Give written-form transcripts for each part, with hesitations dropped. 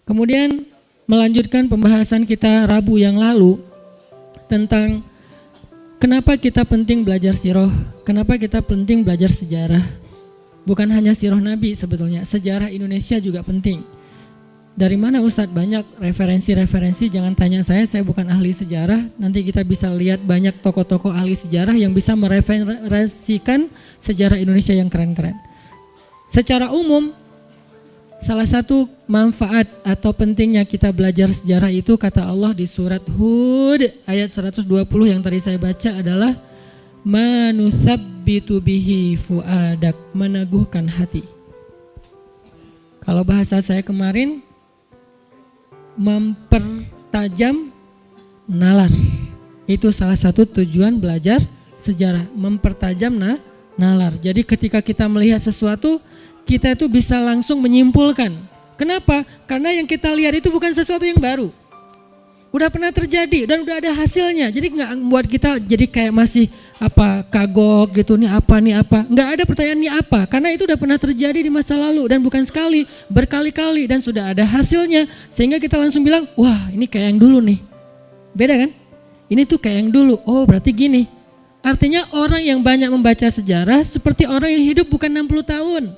Kemudian melanjutkan pembahasan kita Rabu yang lalu tentang kenapa kita penting belajar sirah, kenapa kita penting belajar sejarah. Bukan hanya sirah Nabi sebetulnya, sejarah Indonesia juga penting. Dari mana Ustadz banyak referensi-referensi? Jangan tanya saya bukan ahli sejarah. Nanti kita bisa lihat banyak tokoh-tokoh ahli sejarah yang bisa mereferensikan sejarah Indonesia yang keren-keren. Secara umum, salah satu manfaat atau pentingnya kita belajar sejarah itu kata Allah di surat Hud ayat 120 yang tadi saya baca adalah manusabbitu bihi fuadak, meneguhkan hati. Kalau bahasa saya kemarin, mempertajam nalar. Itu salah satu tujuan belajar sejarah, mempertajam nalar. Jadi ketika kita melihat sesuatu, kita itu bisa langsung menyimpulkan. Kenapa? Karena yang kita lihat itu bukan sesuatu yang baru. Udah pernah terjadi dan udah ada hasilnya. Jadi nggak membuat kita jadi kayak masih kagok gitu, nih apa. Nggak ada pertanyaan nih apa, karena itu udah pernah terjadi di masa lalu dan bukan sekali, berkali-kali dan sudah ada hasilnya. Sehingga kita langsung bilang, wah ini kayak yang dulu nih. Beda kan? Ini tuh kayak yang dulu, oh berarti gini. Artinya orang yang banyak membaca sejarah seperti orang yang hidup bukan 60 tahun.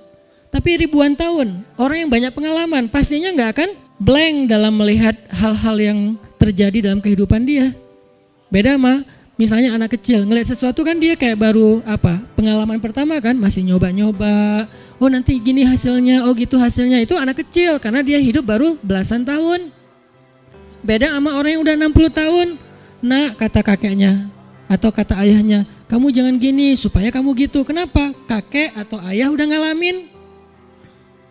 Tapi ribuan tahun, orang yang banyak pengalaman pastinya nggak akan blank dalam melihat hal-hal yang terjadi dalam kehidupan dia. Beda sama misalnya anak kecil, ngelihat sesuatu kan dia kayak baru pengalaman pertama kan, masih nyoba-nyoba, oh nanti gini hasilnya, oh gitu hasilnya. Itu anak kecil karena dia hidup baru belasan tahun. Beda sama orang yang udah 60 tahun, nah kata kakeknya atau kata ayahnya, kamu jangan gini supaya kamu gitu. Kenapa? Kakek atau ayah udah ngalamin.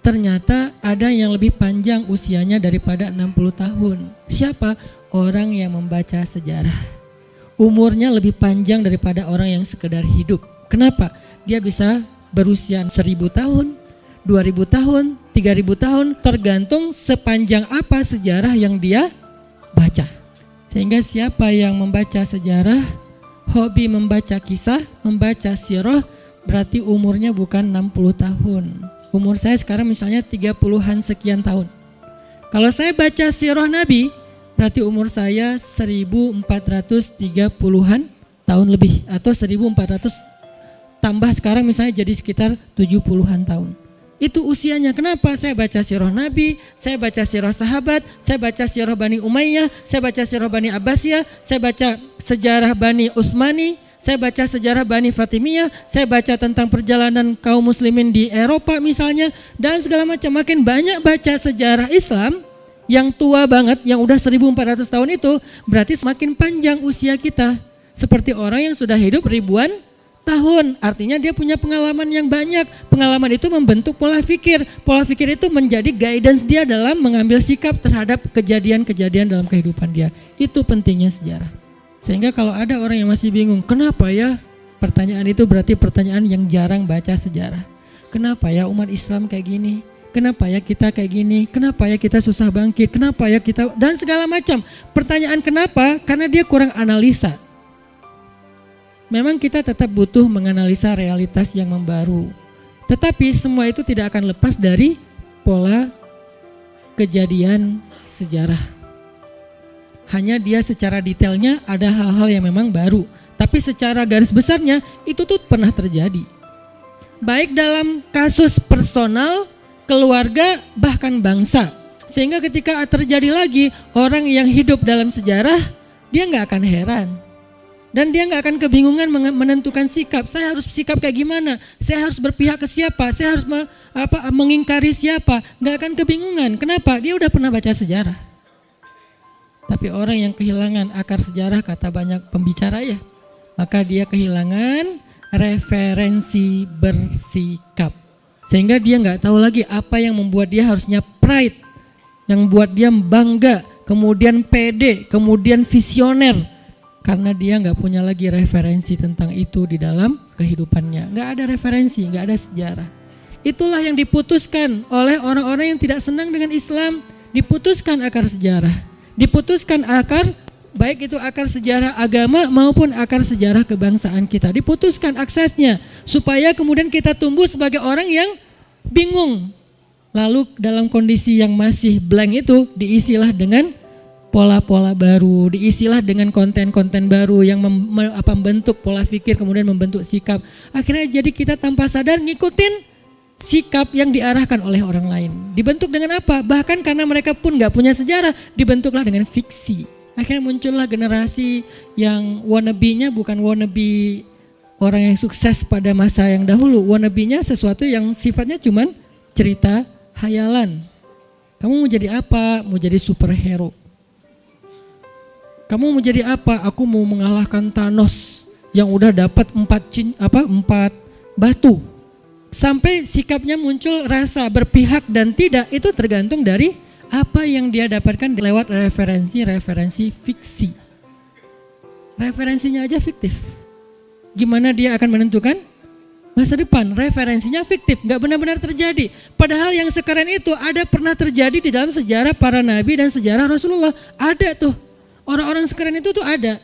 Ternyata ada yang lebih panjang usianya daripada 60 tahun. Siapa? Orang yang membaca sejarah. Umurnya lebih panjang daripada orang yang sekedar hidup. Kenapa? Dia bisa berusia 1000 tahun, 2000 tahun, 3000 tahun, tergantung sepanjang apa sejarah yang dia baca. Sehingga siapa yang membaca sejarah, hobi membaca kisah, membaca sirah, berarti umurnya bukan 60 tahun. Umur saya sekarang misalnya 30-an sekian tahun. Kalau saya baca sirah Nabi, berarti umur saya 1430-an tahun lebih, atau 1400 tambah sekarang misalnya jadi sekitar 70-an tahun. Itu usianya. Kenapa? Saya baca sirah Nabi, saya baca sirah sahabat, saya baca sirah Bani Umayyah, saya baca sirah Bani Abbasiyah, saya baca sejarah Bani Utsmani, saya baca sejarah Bani Fatimiyah, saya baca tentang perjalanan kaum muslimin di Eropa misalnya, dan segala macam. Makin banyak baca sejarah Islam yang tua banget, yang udah 1400 tahun itu, berarti semakin panjang usia kita. Seperti orang yang sudah hidup ribuan tahun, artinya dia punya pengalaman yang banyak. Pengalaman itu membentuk pola pikir. Pola pikir itu menjadi guidance dia dalam mengambil sikap terhadap kejadian-kejadian dalam kehidupan dia. Itu pentingnya sejarah. Sehingga kalau ada orang yang masih bingung, kenapa ya? Pertanyaan itu berarti pertanyaan yang jarang baca sejarah. Kenapa ya umat Islam kayak gini? Kenapa ya kita kayak gini? Kenapa ya kita susah bangkit? Kenapa ya kita, dan segala macam. Pertanyaan kenapa? Karena dia kurang analisa. Memang kita tetap butuh menganalisa realitas yang membaru. Tetapi semua itu tidak akan lepas dari pola kejadian sejarah. Hanya dia secara detailnya ada hal-hal yang memang baru. Tapi secara garis besarnya itu tuh pernah terjadi. Baik dalam kasus personal, keluarga, bahkan bangsa. Sehingga ketika terjadi lagi orang yang hidup dalam sejarah, dia gak akan heran. Dan dia gak akan kebingungan menentukan sikap. Saya harus sikap kayak gimana? Saya harus berpihak ke siapa? Saya harus mengingkari siapa? Gak akan kebingungan. Kenapa? Dia udah pernah baca sejarah. Tapi orang yang kehilangan akar sejarah, kata banyak pembicara ya, maka dia kehilangan referensi bersikap. Sehingga dia nggak tahu lagi apa yang membuat dia harusnya pride, yang membuat dia bangga, kemudian pede, kemudian visioner. Karena dia nggak punya lagi referensi tentang itu di dalam kehidupannya. Nggak ada referensi, nggak ada sejarah. Itulah yang diputuskan oleh orang-orang yang tidak senang dengan Islam. Diputuskan akar sejarah. Diputuskan akar, baik itu akar sejarah agama maupun akar sejarah kebangsaan kita. Diputuskan aksesnya supaya kemudian kita tumbuh sebagai orang yang bingung. Lalu dalam kondisi yang masih blank itu diisilah dengan pola-pola baru, diisilah dengan konten-konten baru yang membentuk pola pikir, kemudian membentuk sikap. Akhirnya jadi kita tanpa sadar ngikutin sikap yang diarahkan oleh orang lain. Dibentuk dengan apa? Bahkan karena mereka pun gak punya sejarah, dibentuklah dengan fiksi. Akhirnya muncullah generasi yang wannabe-nya bukan wannabe orang yang sukses pada masa yang dahulu. Wannabe-nya sesuatu yang sifatnya cuman cerita hayalan. Kamu mau jadi apa? Mau jadi superhero. Kamu mau jadi apa? Aku mau mengalahkan Thanos yang udah dapat 4 batu. Sampai sikapnya muncul rasa berpihak dan tidak, itu tergantung dari apa yang dia dapatkan lewat referensi fiksi. Referensinya aja fiktif. Gimana dia akan menentukan masa depan? Referensinya fiktif, gak benar-benar terjadi. Padahal yang sekarang itu pernah terjadi di dalam sejarah para nabi dan sejarah Rasulullah. Ada tuh, orang-orang sekarang itu tuh ada.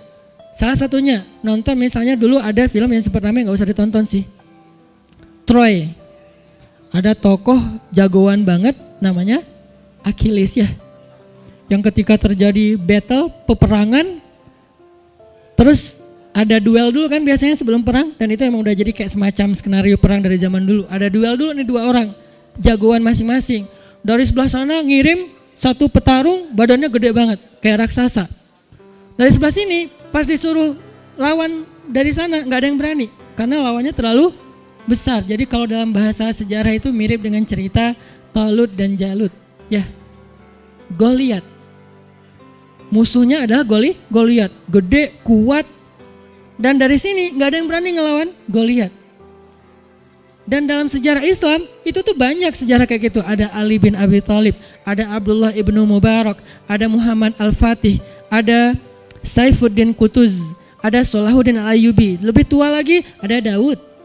Salah satunya, nonton misalnya dulu ada film yang sempat ramai, gak usah ditonton sih. Troy. Ada tokoh jagoan banget namanya Achilles ya. Yang ketika terjadi battle, peperangan, terus ada duel dulu kan biasanya sebelum perang, dan itu emang udah jadi kayak semacam skenario perang dari zaman dulu. Ada duel dulu nih 2 orang, jagoan masing-masing. Dari sebelah sana ngirim satu petarung badannya gede banget, kayak raksasa. Dari sebelah sini pas disuruh lawan dari sana nggak ada yang berani, karena lawannya terlalu besar. Jadi kalau dalam bahasa sejarah itu mirip dengan cerita Talut dan Jalut. Ya, Goliat. Musuhnya adalah Goliat, gede, kuat. Dan dari sini gak ada yang berani ngelawan Goliat. Dan dalam sejarah Islam itu tuh banyak sejarah kayak gitu. Ada Ali bin Abi Thalib, ada Abdullah ibnu Mubarak, ada Muhammad Al-Fatih, ada Saifuddin Qutuz, ada Salahuddin Al-Ayyubi. Lebih tua lagi ada Daud.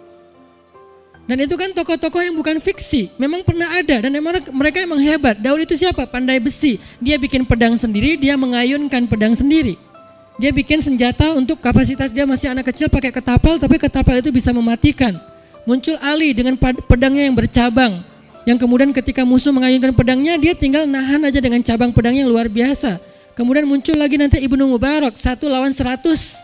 Dan itu kan tokoh-tokoh yang bukan fiksi, memang pernah ada dan mereka emang hebat. Daud itu siapa? Pandai besi. Dia bikin pedang sendiri, dia mengayunkan pedang sendiri. Dia bikin senjata untuk kapasitas dia masih anak kecil pakai ketapel, tapi ketapel itu bisa mematikan. Muncul Ali dengan pedangnya yang bercabang, yang kemudian ketika musuh mengayunkan pedangnya, dia tinggal nahan aja dengan cabang pedangnya yang luar biasa. Kemudian muncul lagi nanti Ibnu Mubarak, 1 lawan 100.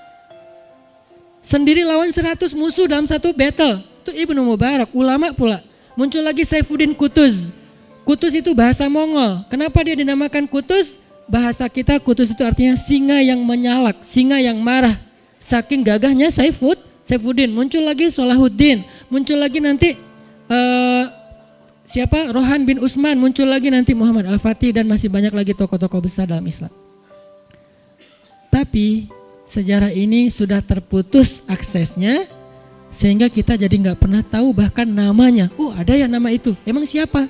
Sendiri lawan 100 musuh dalam satu battle. Itu Ibnu Mubarak, ulama pula. Muncul lagi Saifuddin Qutuz. Qutuz itu bahasa Mongol. Kenapa dia dinamakan Qutuz? Bahasa kita Qutuz itu artinya singa yang menyalak, singa yang marah. Saking gagahnya Saifuddin. Muncul lagi Salahuddin. Muncul lagi nanti Rohan bin Utsman. Muncul lagi nanti Muhammad Al-Fatih, dan masih banyak lagi tokoh-tokoh besar dalam Islam. Tapi sejarah ini sudah terputus aksesnya, sehingga kita jadi gak pernah tahu bahkan namanya. Oh, ada ya nama itu, emang siapa?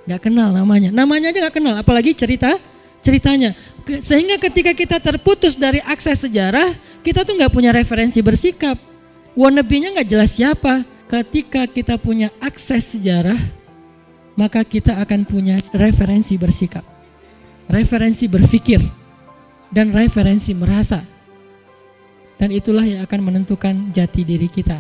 Gak kenal namanya. Namanya aja gak kenal, apalagi ceritanya. Sehingga ketika kita terputus dari akses sejarah, kita tuh gak punya referensi bersikap. Wannabe-nya gak jelas siapa. Ketika kita punya akses sejarah, maka kita akan punya referensi bersikap, referensi berpikir, dan referensi merasa. Dan itulah yang akan menentukan jati diri kita.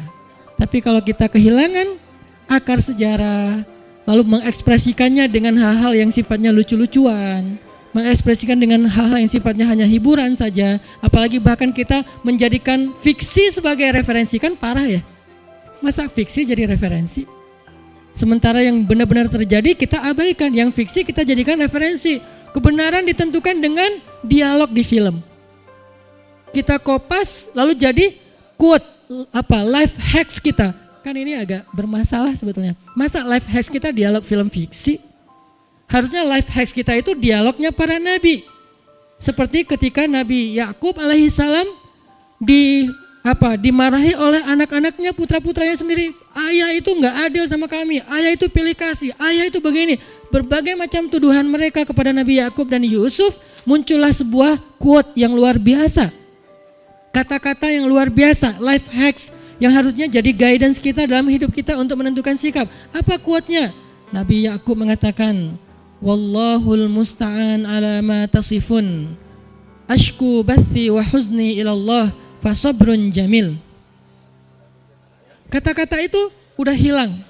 Tapi kalau kita kehilangan akar sejarah, lalu mengekspresikannya dengan hal-hal yang sifatnya lucu-lucuan, mengekspresikan dengan hal-hal yang sifatnya hanya hiburan saja, apalagi bahkan kita menjadikan fiksi sebagai referensi, kan parah ya. Masa fiksi jadi referensi? Sementara yang benar-benar terjadi kita abaikan, yang fiksi kita jadikan referensi. Kebenaran ditentukan dengan dialog di film. Kita kopas lalu jadi quote, life hacks kita. Kan ini agak bermasalah sebetulnya. Masa life hacks kita dialog film fiksi? Harusnya life hacks kita itu dialognya para nabi. Seperti ketika Nabi Yakub alaihissalam dimarahi oleh anak-anaknya, putra-putranya sendiri. Ayah itu enggak adil sama kami, ayah itu pilih kasih, ayah itu begini. Berbagai macam tuduhan mereka kepada Nabi Yakub dan Yusuf. Muncullah sebuah quote yang luar biasa, kata-kata yang luar biasa, life hacks yang harusnya jadi guidance kita dalam hidup kita untuk menentukan sikap. Apa quote-nya? Nabi Yakub mengatakan, Wallahul musta'an ala ma tasifun, ashku bathi wa huzni ilallah fasabrun jamil. Kata-kata itu udah hilang.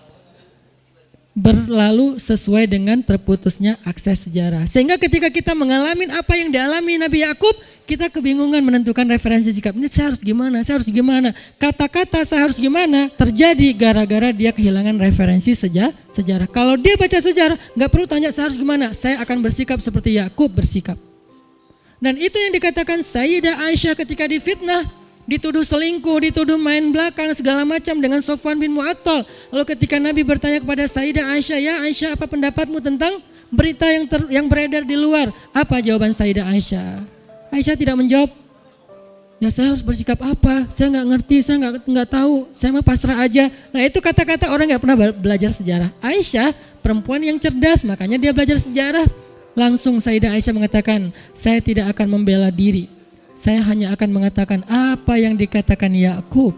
berlalu sesuai dengan terputusnya akses sejarah. Sehingga ketika kita mengalami apa yang dialami Nabi Yakub, kita kebingungan menentukan referensi sikap. Ini saya harus gimana, saya harus gimana. Kata-kata saya harus gimana terjadi gara-gara dia kehilangan referensi sejarah. Kalau dia baca sejarah, nggak perlu tanya saya harus gimana. Saya akan bersikap seperti Yakub bersikap. Dan itu yang dikatakan Sayyidah Aisyah ketika difitnah. Dituduh selingkuh, dituduh main belakang segala macam dengan Sofwan bin Mu'attal. Lalu ketika Nabi bertanya kepada Sayyidah Aisyah, ya Aisyah apa pendapatmu tentang berita yang beredar di luar? Apa jawaban Sayyidah Aisyah? Aisyah tidak menjawab. Ya saya harus bersikap apa? Saya nggak ngerti, saya nggak tahu. Saya mah pasrah aja. Nah itu kata-kata orang nggak pernah belajar sejarah. Aisyah perempuan yang cerdas, makanya dia belajar sejarah. Langsung Sayyidah Aisyah mengatakan, saya tidak akan membela diri. Saya hanya akan mengatakan apa yang dikatakan Yakub.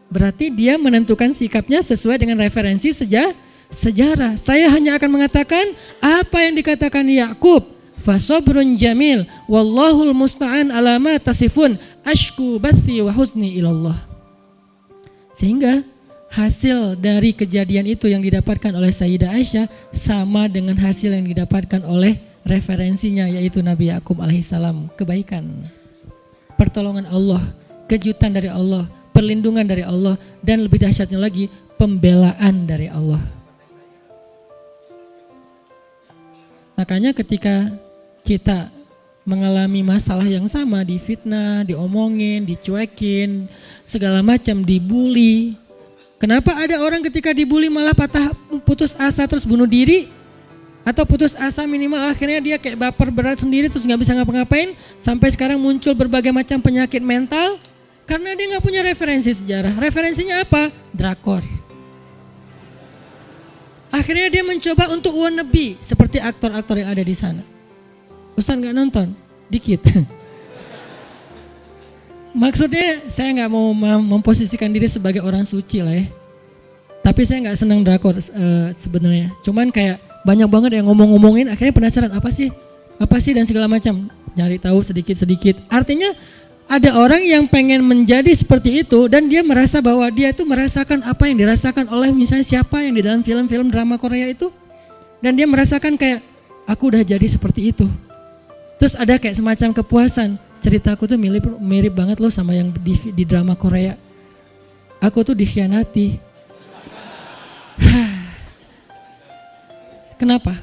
Berarti dia menentukan sikapnya sesuai dengan referensi sejarah. Saya hanya akan mengatakan apa yang dikatakan Yakub. Fasobrun jamil, wallahul musta'an ala ma tasifun, ashku bathi wa huzni ilallah. Sehingga hasil dari kejadian itu yang didapatkan oleh Sayyidah Aisyah sama dengan hasil yang didapatkan oleh referensinya, yaitu Nabi Yakub alaihissalam, kebaikan. Pertolongan Allah, kejutan dari Allah, perlindungan dari Allah, dan lebih dahsyatnya lagi pembelaan dari Allah. Makanya ketika kita mengalami masalah yang sama, difitnah, diomongin, dicuekin, segala macam, dibully. Kenapa ada orang ketika dibully malah putus asa terus bunuh diri? Atau putus asa minimal akhirnya dia kayak baper berat sendiri terus gak bisa ngapa-ngapain. Sampai sekarang muncul berbagai macam penyakit mental karena dia gak punya referensi sejarah. Referensinya apa? Drakor. Akhirnya dia mencoba untuk wannabe seperti aktor-aktor yang ada di sana. Ustaz gak nonton? Dikit. Maksudnya saya gak mau memposisikan diri sebagai orang suci lah ya. Tapi saya gak senang drakor sebenarnya. Cuman kayak banyak banget yang ngomong-ngomongin, akhirnya penasaran apa sih dan segala macam, nyari tahu sedikit-sedikit. Artinya ada orang yang pengen menjadi seperti itu dan dia merasa bahwa dia itu merasakan apa yang dirasakan oleh misalnya siapa yang di dalam film-film drama Korea itu, dan dia merasakan kayak aku udah jadi seperti itu. Terus ada kayak semacam kepuasan, ceritaku tuh mirip banget loh sama yang di drama Korea. Aku tuh dikhianati. Kenapa?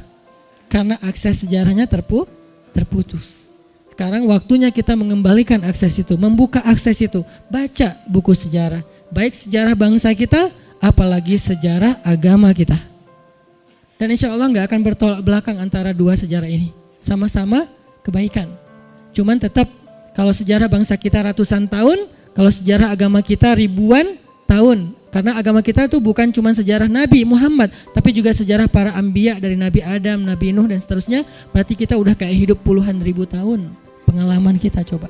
Karena akses sejarahnya terputus. Sekarang waktunya kita mengembalikan akses itu, membuka akses itu, baca buku sejarah. Baik sejarah bangsa kita, apalagi sejarah agama kita. Dan insya Allah gak akan bertolak belakang antara dua sejarah ini. Sama-sama kebaikan. Cuman tetap kalau sejarah bangsa kita ratusan tahun, kalau sejarah agama kita ribuan tahun. Karena agama kita itu bukan cuma sejarah Nabi Muhammad, tapi juga sejarah para anbiya dari Nabi Adam, Nabi Nuh dan seterusnya. Berarti kita udah kayak hidup puluhan ribu tahun pengalaman kita coba.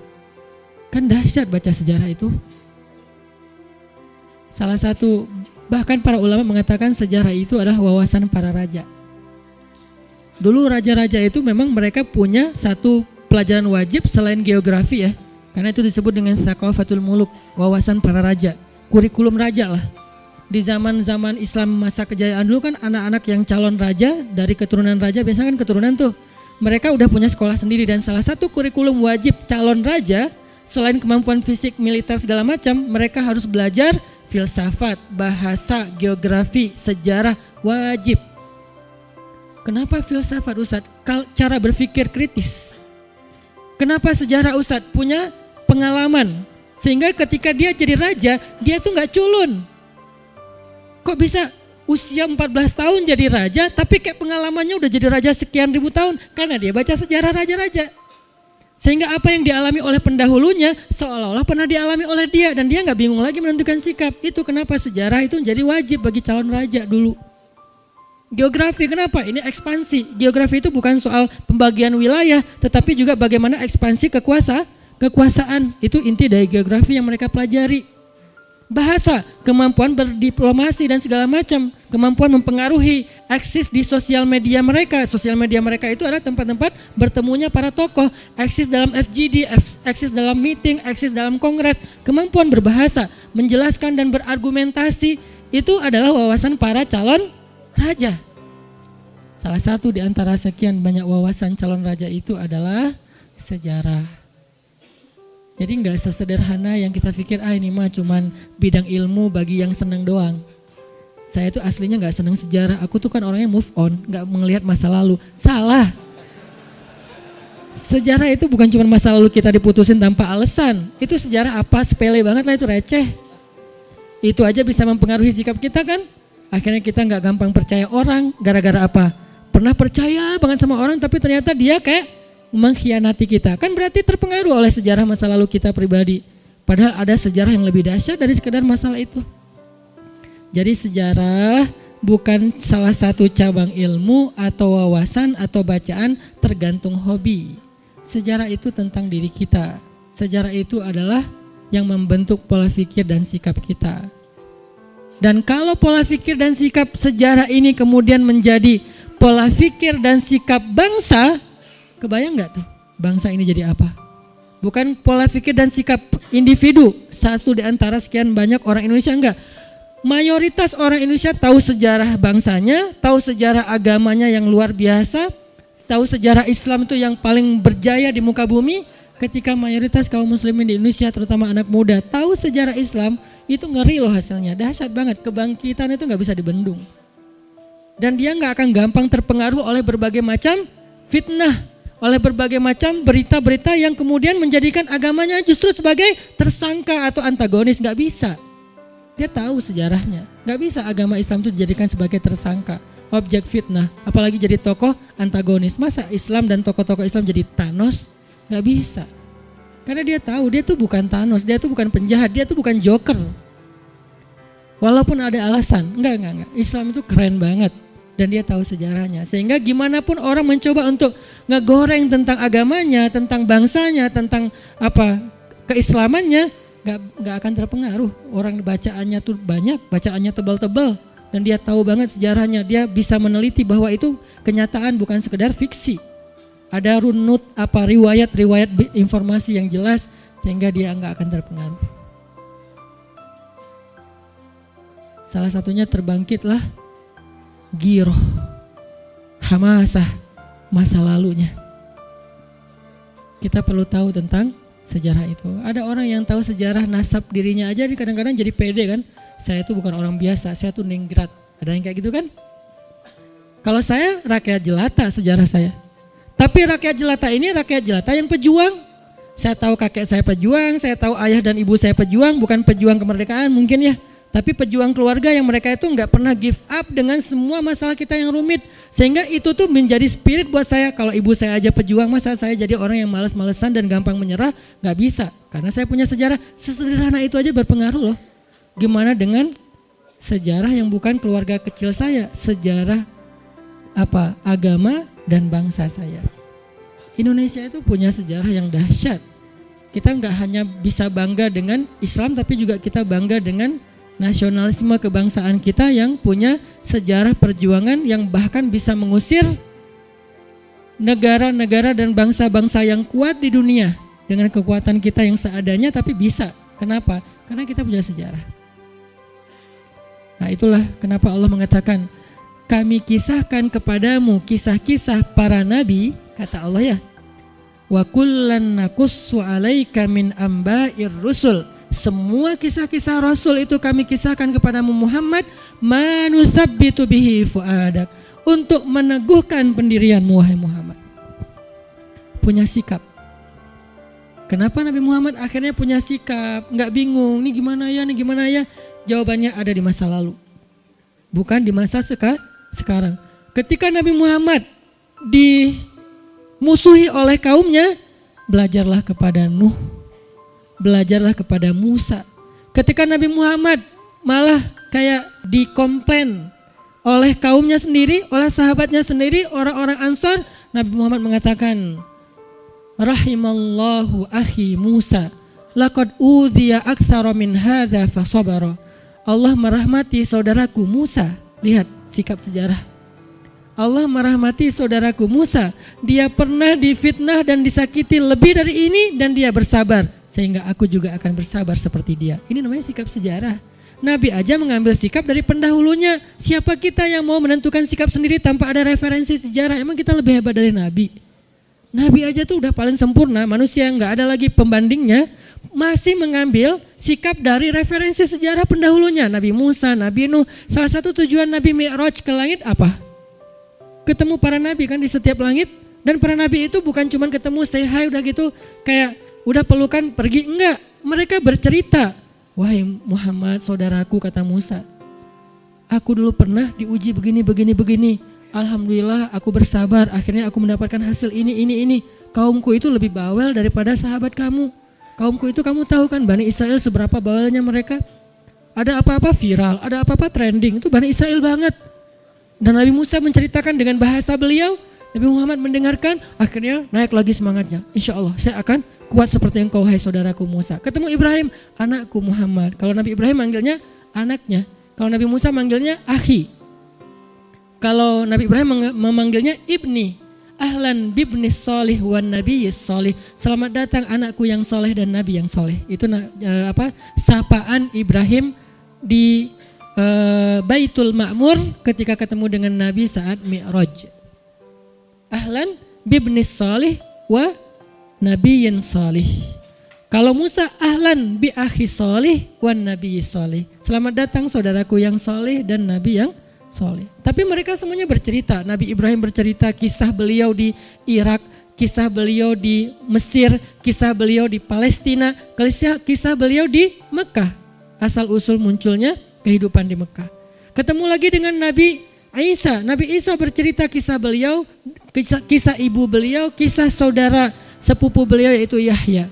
Kan dahsyat baca sejarah itu. Salah satu, bahkan para ulama mengatakan sejarah itu adalah wawasan para raja. Dulu raja-raja itu memang mereka punya satu pelajaran wajib selain geografi ya. Karena itu disebut dengan Thaqafatul Muluk, wawasan para raja. Kurikulum raja lah. Di zaman-zaman Islam masa kejayaan dulu kan anak-anak yang calon raja dari keturunan raja, biasanya kan keturunan tuh, mereka udah punya sekolah sendiri dan salah satu kurikulum wajib calon raja selain kemampuan fisik, militer segala macam, mereka harus belajar filsafat, bahasa, geografi, sejarah, wajib. Kenapa filsafat Ustadz? Cara berpikir kritis. Kenapa sejarah Ustadz? Punya pengalaman. Sehingga ketika dia jadi raja, dia tuh gak culun. Kok bisa usia 14 tahun jadi raja, tapi kayak pengalamannya udah jadi raja sekian ribu tahun? Karena dia baca sejarah raja-raja. Sehingga apa yang dialami oleh pendahulunya seolah-olah pernah dialami oleh dia. Dan dia gak bingung lagi menentukan sikap. Itu kenapa sejarah itu jadi wajib bagi calon raja dulu. Geografi kenapa? Ini ekspansi. Geografi itu bukan soal pembagian wilayah, tetapi juga bagaimana ekspansi kekuasaan. Itu inti dari geografi yang mereka pelajari. Bahasa, kemampuan berdiplomasi dan segala macam, kemampuan mempengaruhi, eksis di sosial media mereka. Sosial media mereka itu adalah tempat-tempat bertemunya para tokoh, eksis dalam FGD, eksis dalam meeting, eksis dalam kongres. Kemampuan berbahasa, menjelaskan dan berargumentasi, itu adalah wawasan para calon raja. Salah satu di antara sekian banyak wawasan calon raja itu adalah sejarah. Jadi nggak sesederhana yang kita pikir, ini mah cuman bidang ilmu bagi yang senang doang. Saya tuh aslinya nggak senang sejarah, aku tuh kan orangnya move on, nggak melihat masa lalu. Salah. Sejarah itu bukan cuma masa lalu kita diputusin tanpa alasan. Itu sejarah apa? Sepele banget lah, itu receh. Itu aja bisa mempengaruhi sikap kita kan. Akhirnya kita nggak gampang percaya orang, gara-gara apa? Pernah percaya banget sama orang tapi ternyata dia kayak mengkhianati kita. Kan berarti terpengaruh oleh sejarah masa lalu kita pribadi. Padahal ada sejarah yang lebih dahsyat dari sekedar masalah itu. Jadi sejarah bukan salah satu cabang ilmu atau wawasan atau bacaan, tergantung hobi. Sejarah itu tentang diri kita. Sejarah itu adalah yang membentuk pola pikir dan sikap kita. Dan kalau pola pikir dan sikap sejarah ini kemudian menjadi pola pikir dan sikap bangsa, kebayang nggak tuh bangsa ini jadi apa? Bukan pola pikir dan sikap individu, satu di antara sekian banyak orang Indonesia, enggak. Mayoritas orang Indonesia tahu sejarah bangsanya, tahu sejarah agamanya yang luar biasa, tahu sejarah Islam itu yang paling berjaya di muka bumi. Ketika mayoritas kaum muslimin di Indonesia, terutama anak muda, tahu sejarah Islam, itu ngeri loh hasilnya, dahsyat banget. Kebangkitan itu nggak bisa dibendung. Dan dia nggak akan gampang terpengaruh oleh berbagai macam fitnah, oleh berbagai macam berita-berita yang kemudian menjadikan agamanya justru sebagai tersangka atau antagonis. Nggak bisa. Dia tahu sejarahnya. Nggak bisa agama Islam itu dijadikan sebagai tersangka, objek fitnah, apalagi jadi tokoh antagonis. Masa Islam dan tokoh-tokoh Islam jadi Thanos? Nggak bisa. Karena dia tahu dia tuh bukan Thanos, dia tuh bukan penjahat, dia tuh bukan Joker. Walaupun ada alasan, enggak. Islam itu keren banget dan dia tahu sejarahnya. Sehingga gimana pun orang mencoba untuk ngegoreng tentang agamanya, tentang bangsanya, tentang apa keislamannya, nggak akan terpengaruh. Orang bacaannya tuh banyak, bacaannya tebal-tebal, dan dia tahu banget sejarahnya. Dia bisa meneliti bahwa itu kenyataan, bukan sekedar fiksi. Ada runut riwayat informasi yang jelas, sehingga dia nggak akan terpengaruh. Salah satunya terbangkitlah giroh, hamasah masa lalunya. Kita perlu tahu tentang sejarah itu. Ada orang yang tahu sejarah nasab dirinya aja, kadang-kadang jadi pede kan. Saya itu bukan orang biasa, saya tuh ningrat. Ada yang kayak gitu kan? Kalau saya rakyat jelata sejarah saya. Tapi rakyat jelata ini rakyat jelata yang pejuang. Saya tahu kakek saya pejuang, saya tahu ayah dan ibu saya pejuang, bukan pejuang kemerdekaan mungkin ya. Tapi pejuang keluarga yang mereka itu nggak pernah give up dengan semua masalah kita yang rumit. Sehingga itu tuh menjadi spirit buat saya. Kalau ibu saya aja pejuang, masa saya jadi orang yang malas-malesan dan gampang menyerah? Nggak bisa. Karena saya punya sejarah. Sesederhana itu aja berpengaruh loh. Gimana dengan sejarah yang bukan keluarga kecil saya? Sejarah agama dan bangsa saya. Indonesia itu punya sejarah yang dahsyat. Kita nggak hanya bisa bangga dengan Islam, tapi juga kita bangga dengan nasionalisme kebangsaan kita yang punya sejarah perjuangan yang bahkan bisa mengusir negara-negara dan bangsa-bangsa yang kuat di dunia dengan kekuatan kita yang seadanya, tapi bisa. Kenapa? Karena kita punya sejarah. Nah, itulah kenapa Allah mengatakan, kami kisahkan kepadamu kisah-kisah para nabi, kata Allah ya. Wa kullan naqussu 'alaika min amba'ir rusul. Semua kisah-kisah Rasul itu kami kisahkan kepadamu Muhammad, manusabbitu bihi fuadak, untuk meneguhkan pendirianmu wahai Muhammad. Punya sikap. Kenapa Nabi Muhammad akhirnya punya sikap? Nggak bingung, nih gimana ya? Jawabannya ada di masa lalu, bukan di masa sekarang. Ketika Nabi Muhammad dimusuhi oleh kaumnya, belajarlah kepada Nuh, belajarlah kepada Musa. Ketika Nabi Muhammad malah kayak dikomplain oleh kaumnya sendiri, oleh sahabatnya sendiri, orang-orang Ansor, Nabi Muhammad mengatakan, rahimallahu akhi Musa, laqad udhiya aktsara min hadza fasabara. Allah merahmati saudaraku Musa. Lihat sikap sejarah. Allah merahmati saudaraku Musa. Dia pernah difitnah dan disakiti lebih dari ini dan dia bersabar. Sehingga aku juga akan bersabar seperti dia. Ini namanya sikap sejarah. Nabi aja mengambil sikap dari pendahulunya. Siapa kita yang mau menentukan sikap sendiri tanpa ada referensi sejarah? Emang kita lebih hebat dari Nabi? Nabi aja tuh udah paling sempurna, manusia nggak ada lagi pembandingnya, masih mengambil sikap dari referensi sejarah pendahulunya. Nabi Musa, Nabi Nuh. Salah satu tujuan Nabi Mi'raj ke langit apa? Ketemu para nabi kan di setiap langit. Dan para nabi itu bukan cuma ketemu say hi udah gitu kayak udah pelukan pergi, enggak. Mereka bercerita. Wahai Muhammad saudaraku, kata Musa, aku dulu pernah diuji begini. Alhamdulillah aku bersabar, akhirnya aku mendapatkan hasil ini. Kaumku itu lebih bawel daripada sahabat kamu. Kaumku itu kamu tahu kan Bani Israel seberapa bawelnya mereka. Ada apa-apa viral, ada apa-apa trending, itu Bani Israel banget. Dan Nabi Musa menceritakan dengan bahasa beliau, Nabi Muhammad mendengarkan, akhirnya naik lagi semangatnya. Insya Allah saya akan kuat seperti engkau hai saudaraku Musa. Ketemu Ibrahim, anakku Muhammad. Kalau Nabi Ibrahim manggilnya anaknya. Kalau Nabi Musa manggilnya akhi. Kalau Nabi Ibrahim memanggilnya ibni. Ahlan bibni solih wan nabiyyis solih. Selamat datang anakku yang soleh dan nabi yang soleh. Itu sapaan Ibrahim di Baitul Ma'mur ketika ketemu dengan Nabi saat Mi'raj. Ahlan bibni solih wa nabiyyin solih. Kalau Musa ahlan bi akhi solih wan nabiyyi solih. Selamat datang saudaraku yang soleh dan nabi yang soleh. Tapi mereka semuanya bercerita. Nabi Ibrahim bercerita kisah beliau di Irak, kisah beliau di Mesir, kisah beliau di Palestina, kisah beliau di Mekah. Asal usul munculnya kehidupan di Mekah. Ketemu lagi dengan Nabi Isa. Nabi Isa bercerita kisah beliau, kisah ibu beliau, kisah saudara sepupu beliau yaitu Yahya.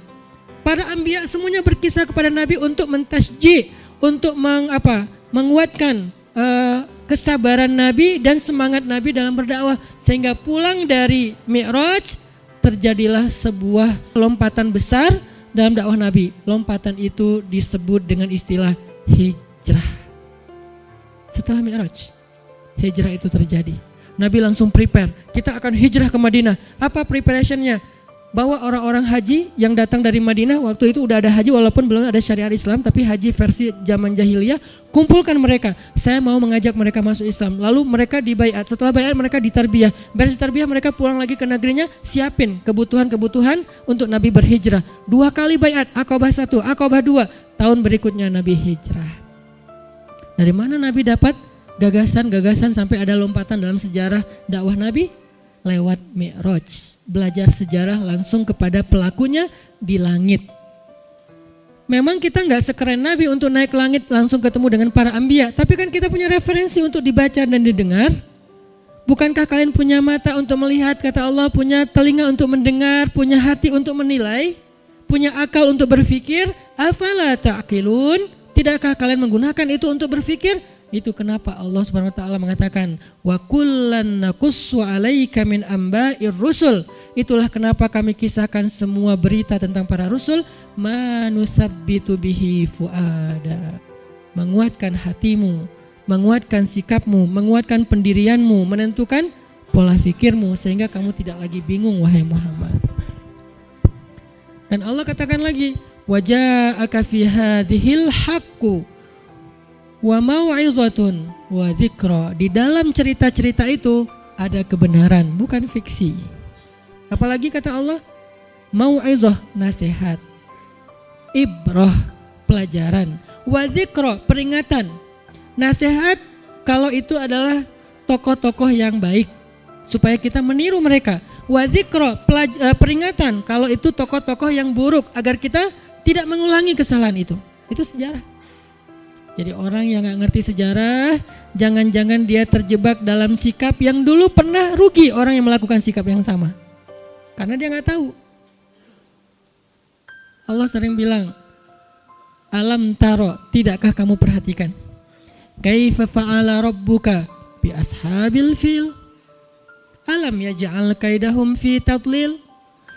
Para anbiya semuanya berkisah kepada Nabi untuk mentasjih, untuk menguatkan kesabaran Nabi dan semangat Nabi dalam berdakwah. Sehingga pulang dari Mi'raj terjadilah sebuah lompatan besar dalam dakwah Nabi. Lompatan itu disebut dengan istilah hijrah. Setelah Mi'raj, hijrah itu terjadi. Nabi langsung prepare, kita akan hijrah ke Madinah. Apa preparationnya? Bawa orang-orang haji yang datang dari Madinah. Waktu itu udah ada haji walaupun belum ada syariat Islam, tapi haji versi zaman jahiliyah. Kumpulkan mereka, saya mau mengajak mereka masuk Islam. Lalu mereka dibaiat, setelah baiat mereka ditarbiyah. Beres tarbiyah mereka pulang lagi ke negerinya, siapin kebutuhan-kebutuhan untuk Nabi berhijrah. 2 kali baiat, Aqabah 1, Aqabah 2. Tahun berikutnya Nabi hijrah. Dari mana Nabi dapat gagasan-gagasan sampai ada lompatan dalam sejarah dakwah Nabi? Lewat Mi'raj. Belajar sejarah langsung kepada pelakunya di langit. Memang kita nggak sekeren Nabi untuk naik langit langsung ketemu dengan para anbiya, tapi kan kita punya referensi untuk dibaca dan didengar. Bukankah kalian punya mata untuk melihat, kata Allah, punya telinga untuk mendengar, punya hati untuk menilai, punya akal untuk berpikir? Afala ta'qilun? Tidakkah kalian menggunakan itu untuk berpikir? Itu kenapa Allah Subhanahu wa taala mengatakan wa kullan naqussu 'alaika min amba'ir rusul. Itulah kenapa kami kisahkan semua berita tentang para rasul, manusabbitu bihi fuada. Menguatkan hatimu, menguatkan sikapmu, menguatkan pendirianmu, menentukan pola pikirmu sehingga kamu tidak lagi bingung wahai Muhammad. Dan Allah katakan lagi, waja'aka fi hadhil haqqu wa mau'izatun wa dzikra. Di dalam cerita-cerita itu ada kebenaran, bukan fiksi. Apalagi kata Allah, mau'izah, nasihat, ibrah, pelajaran, wa dzikra, peringatan. Nasihat kalau itu adalah tokoh-tokoh yang baik supaya kita meniru mereka. Wa dzikra, peringatan kalau itu tokoh-tokoh yang buruk agar kita tidak mengulangi kesalahan itu. Itu sejarah. Jadi orang yang gak ngerti sejarah, jangan-jangan dia terjebak dalam sikap yang dulu pernah rugi orang yang melakukan sikap yang sama. Karena dia gak tahu. Allah sering bilang, alam taro, tidakkah kamu perhatikan? Kaifa fa'ala rabbuka bi ashabil fil? Alam yaj'al kaidahum fi tadlil?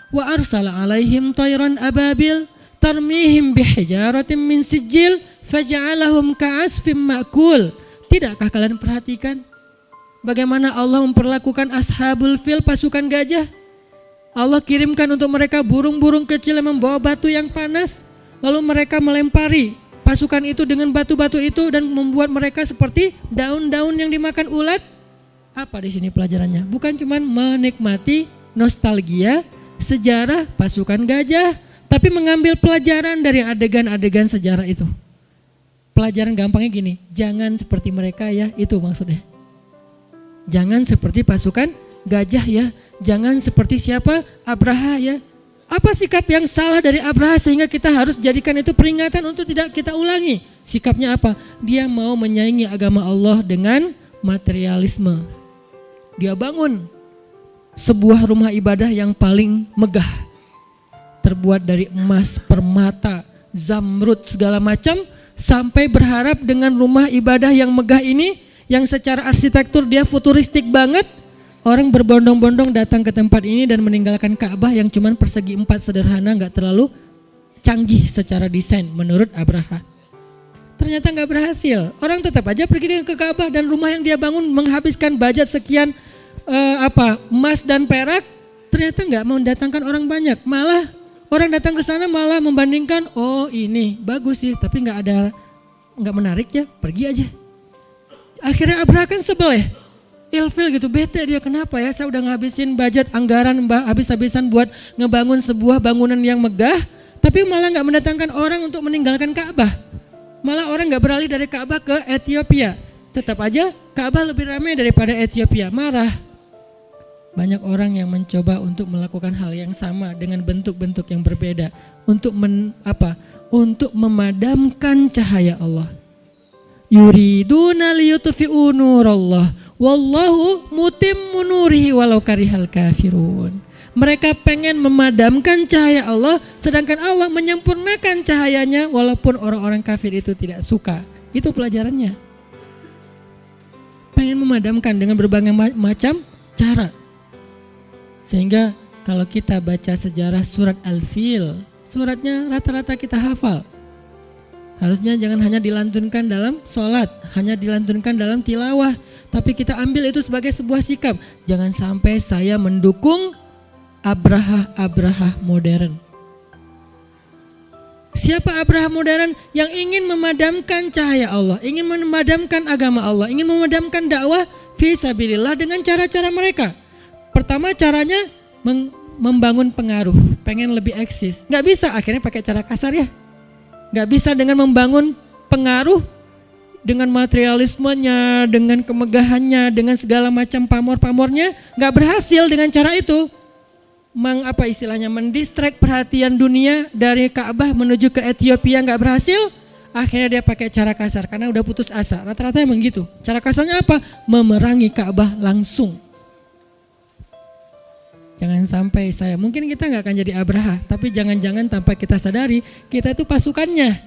Wa arsala alaihim tayran ababil? Tarmihim bihijaratin min sijil? Faja'alahum ka'asfim ma'kul. Tidakkah kalian perhatikan bagaimana Allah memperlakukan ashabul fil, pasukan gajah? Allah kirimkan untuk mereka burung-burung kecil yang membawa batu yang panas, lalu mereka melempari pasukan itu dengan batu-batu itu dan membuat mereka seperti daun-daun yang dimakan ulat. Apa di sini pelajarannya? Bukan cuma menikmati nostalgia sejarah pasukan gajah, tapi mengambil pelajaran dari adegan-adegan sejarah itu. Pelajaran gampangnya gini, jangan seperti mereka ya, itu maksudnya. Jangan seperti pasukan gajah ya, jangan seperti siapa? Abraha ya. Apa sikap yang salah dari Abraha sehingga kita harus jadikan itu peringatan untuk tidak kita ulangi? Sikapnya apa? Dia mau menyaingi agama Allah dengan materialisme. Dia bangun sebuah rumah ibadah yang paling megah, terbuat dari emas, permata, zamrud, segala macam, sampai berharap dengan rumah ibadah yang megah ini, yang secara arsitektur dia futuristik banget, orang berbondong-bondong datang ke tempat ini dan meninggalkan Ka'bah yang cuman persegi 4 sederhana, gak terlalu canggih secara desain menurut Abraha. Ternyata gak berhasil, orang tetap aja pergi ke Ka'bah dan rumah yang dia bangun menghabiskan budget sekian emas dan perak, ternyata gak mendatangkan orang banyak, malah orang datang ke sana malah membandingkan, oh ini bagus sih, tapi nggak menarik ya, pergi aja. Akhirnya Abraha kan sebel ya, ilfil gitu, bete dia, kenapa ya saya udah ngabisin budget anggaran habis-habisan buat ngebangun sebuah bangunan yang megah, tapi malah nggak mendatangkan orang untuk meninggalkan Ka'bah. Malah orang nggak beralih dari Ka'bah ke Ethiopia. Tetap aja Ka'bah lebih ramai daripada Ethiopia, marah. Banyak orang yang mencoba untuk melakukan hal yang sama dengan bentuk-bentuk yang berbeda untuk untuk memadamkan cahaya Allah. Yuriduna liyutfi'u nurallah wallahu mutimmu nurihi walau karihal kafirun. Mereka pengen memadamkan cahaya Allah, sedangkan Allah menyempurnakan cahayanya walaupun orang-orang kafir itu tidak suka. Itu pelajarannya. Pengen memadamkan dengan berbagai macam cara. Sehingga kalau kita baca sejarah surat Al-Fil, suratnya rata-rata kita hafal. Harusnya jangan hanya dilantunkan dalam sholat, hanya dilantunkan dalam tilawah, tapi kita ambil itu sebagai sebuah sikap. Jangan sampai saya mendukung Abraha modern. Siapa Abraha modern? Yang ingin memadamkan cahaya Allah, ingin memadamkan agama Allah, ingin memadamkan dakwah fi sabilillah dengan cara-cara mereka. Pertama caranya membangun pengaruh, pengen lebih eksis. Gak bisa, akhirnya pakai cara kasar ya. Gak bisa dengan membangun pengaruh, dengan materialismenya, dengan kemegahannya, dengan segala macam pamor-pamornya. Gak berhasil dengan cara itu. Mendistract perhatian dunia dari Ka'bah menuju ke Ethiopia, gak berhasil. Akhirnya dia pakai cara kasar karena udah putus asa. Rata-rata emang gitu. Cara kasarnya apa? Memerangi Ka'bah langsung. Jangan sampai mungkin kita gak akan jadi Abraha, tapi jangan-jangan tanpa kita sadari, kita itu pasukannya.